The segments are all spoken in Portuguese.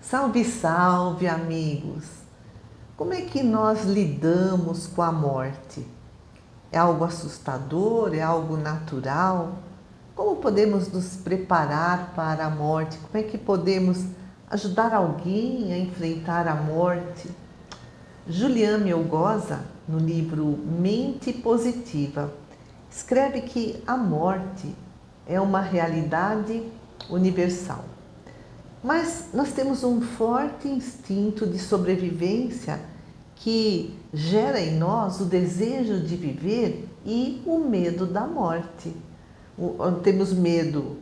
Salve, salve, amigos! Como é que nós lidamos com a morte? É algo assustador? É algo natural? Como podemos nos preparar para a morte? Como é que podemos ajudar alguém a enfrentar a morte? Julian Melgoza, no livro Mente Positiva, escreve que a morte é uma realidade universal. Mas nós temos um forte instinto de sobrevivência que gera em nós o desejo de viver e o medo da morte. Temos medo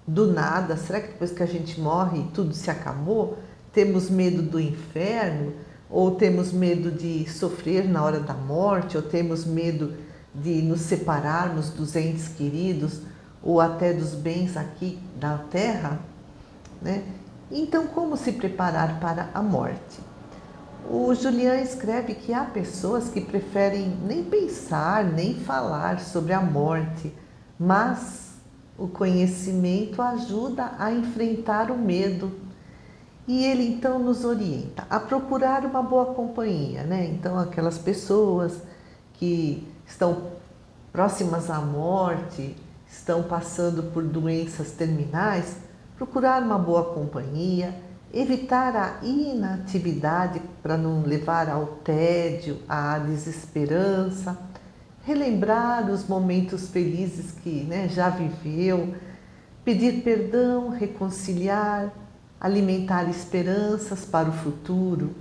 do nada, será que depois que a gente morre tudo se acabou? Temos medo do inferno? Ou temos medo de sofrer na hora da morte? Ou temos medo de nos separarmos dos entes queridos ou até dos bens aqui da terra? Né? Então, como se preparar para a morte? O Julian escreve que há pessoas que preferem nem pensar, nem falar sobre a morte, mas o conhecimento ajuda a enfrentar o medo. E ele então nos orienta a procurar uma boa companhia, né? Então, aquelas pessoas que estão próximas à morte, estão passando por doenças terminais, procurar uma boa companhia, evitar a inatividade para não levar ao tédio, à desesperança, relembrar os momentos felizes que já viveu, pedir perdão, reconciliar, alimentar esperanças para o futuro.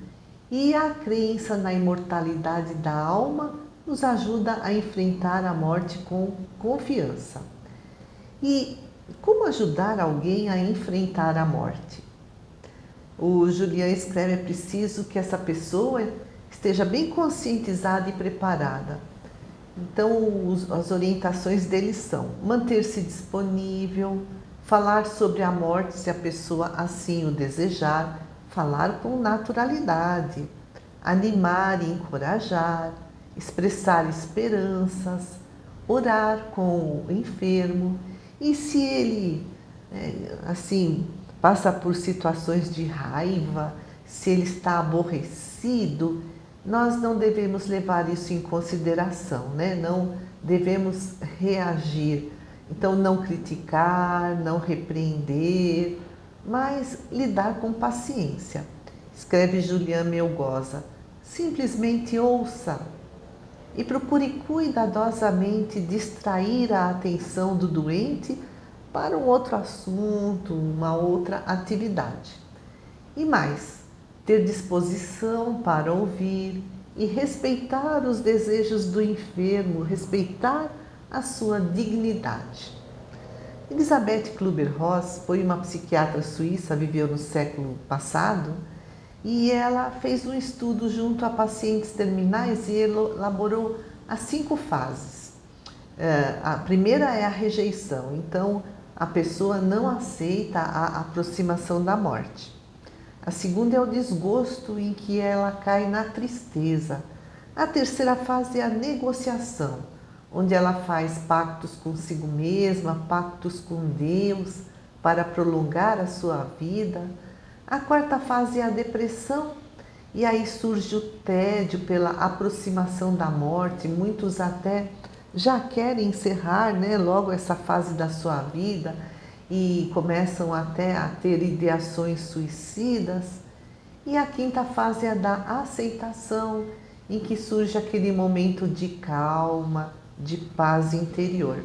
E a crença na imortalidade da alma nos ajuda a enfrentar a morte com confiança. E como ajudar alguém a enfrentar a morte? O Julian escreve: é preciso que essa pessoa esteja bem conscientizada e preparada. Então, as orientações dele são manter-se disponível, falar sobre a morte se a pessoa assim o desejar, falar com naturalidade, animar e encorajar, expressar esperanças, orar com o enfermo. E se ele assim passa por situações de raiva, se ele está aborrecido, nós não devemos levar isso em consideração, né? Não devemos reagir. Então, não criticar, não repreender, mas lidar com paciência. Escreve Julian Melgoza: simplesmente ouça e procure cuidadosamente distrair a atenção do doente para um outro assunto, uma outra atividade. E mais, ter disposição para ouvir e respeitar os desejos do enfermo, respeitar a sua dignidade. Elisabeth Kübler-Ross foi uma psiquiatra suíça, viveu no século passado, e ela fez um estudo junto a pacientes terminais e elaborou as 5 fases. A primeira é a rejeição, então a pessoa não aceita a aproximação da morte. A segunda é o desgosto, em que ela cai na tristeza. A terceira fase é a negociação, onde ela faz pactos consigo mesma, pactos com Deus, para prolongar a sua vida. A quarta fase é a depressão, e aí surge o tédio pela aproximação da morte. Muitos até já querem encerrar logo essa fase da sua vida e começam até a ter ideações suicidas. E a quinta fase é a da aceitação, em que surge aquele momento de calma, de paz interior.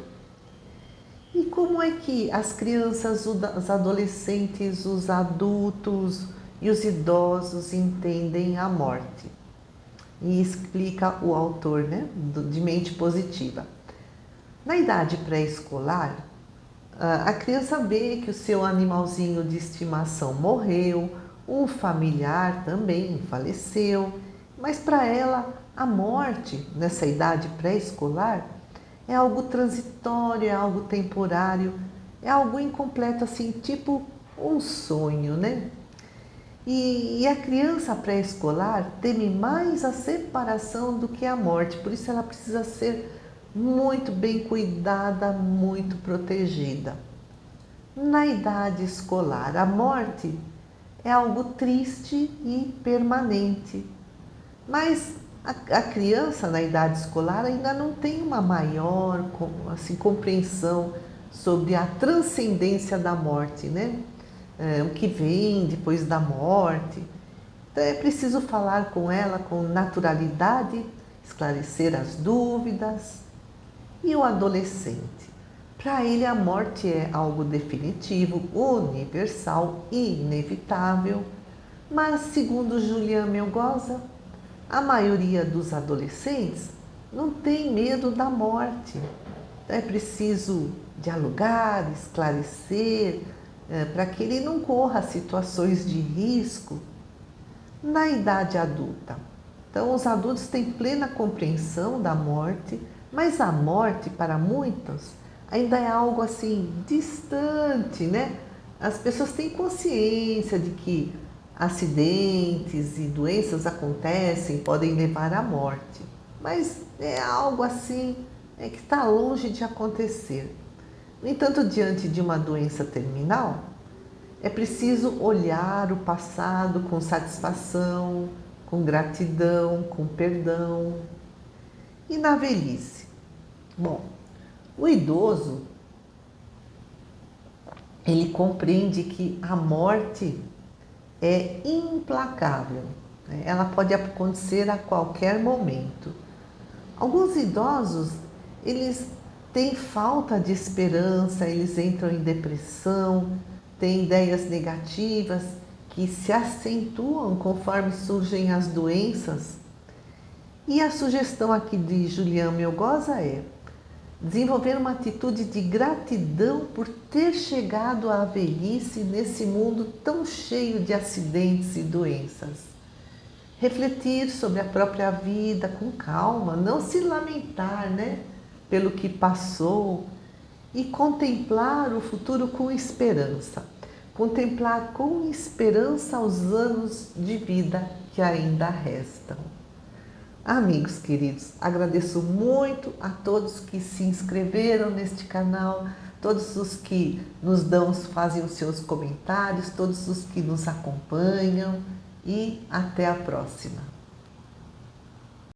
E como é que as crianças, os adolescentes, os adultos e os idosos entendem a morte? E explica o autor, de Mente Positiva. Na idade pré-escolar, a criança vê que o seu animalzinho de estimação morreu, um familiar também faleceu, mas para ela a morte, nessa idade pré-escolar, é algo transitório, é algo temporário, é algo incompleto, assim, tipo um sonho, né? E a criança pré-escolar teme mais a separação do que a morte, por isso ela precisa ser muito bem cuidada, muito protegida. Na idade escolar, a morte é algo triste e permanente. Mas a criança na idade escolar ainda não tem uma maior assim, compreensão sobre a transcendência da morte, né? O que vem depois da morte. Então é preciso falar com ela com naturalidade, esclarecer as dúvidas. E o adolescente? Para ele a morte é algo definitivo, universal e inevitável. Mas segundo Julian Melgoza, a maioria dos adolescentes não tem medo da morte. Então é preciso dialogar, esclarecer, para que ele não corra situações de risco na idade adulta. Então os adultos têm plena compreensão da morte, mas a morte para muitos ainda é algo assim distante, né? As pessoas têm consciência de que acidentes e doenças acontecem, podem levar à morte, mas é algo assim que está longe de acontecer. No entanto, diante de uma doença terminal, é preciso olhar o passado com satisfação, com gratidão, com perdão. E na velhice? Bom, o idoso, ele compreende que a morte é implacável, né? Ela pode acontecer a qualquer momento. Alguns idosos, eles têm falta de esperança, eles entram em depressão, têm ideias negativas que se acentuam conforme surgem as doenças. E a sugestão aqui de Julian Melgoza é desenvolver uma atitude de gratidão por ter chegado à velhice nesse mundo tão cheio de acidentes e doenças. Refletir sobre a própria vida com calma, não se lamentar, né, pelo que passou e contemplar o futuro com esperança. Contemplar com esperança os anos de vida que ainda restam. Amigos queridos, agradeço muito a todos que se inscreveram neste canal, todos os que fazem os seus comentários, todos os que nos acompanham e até a próxima.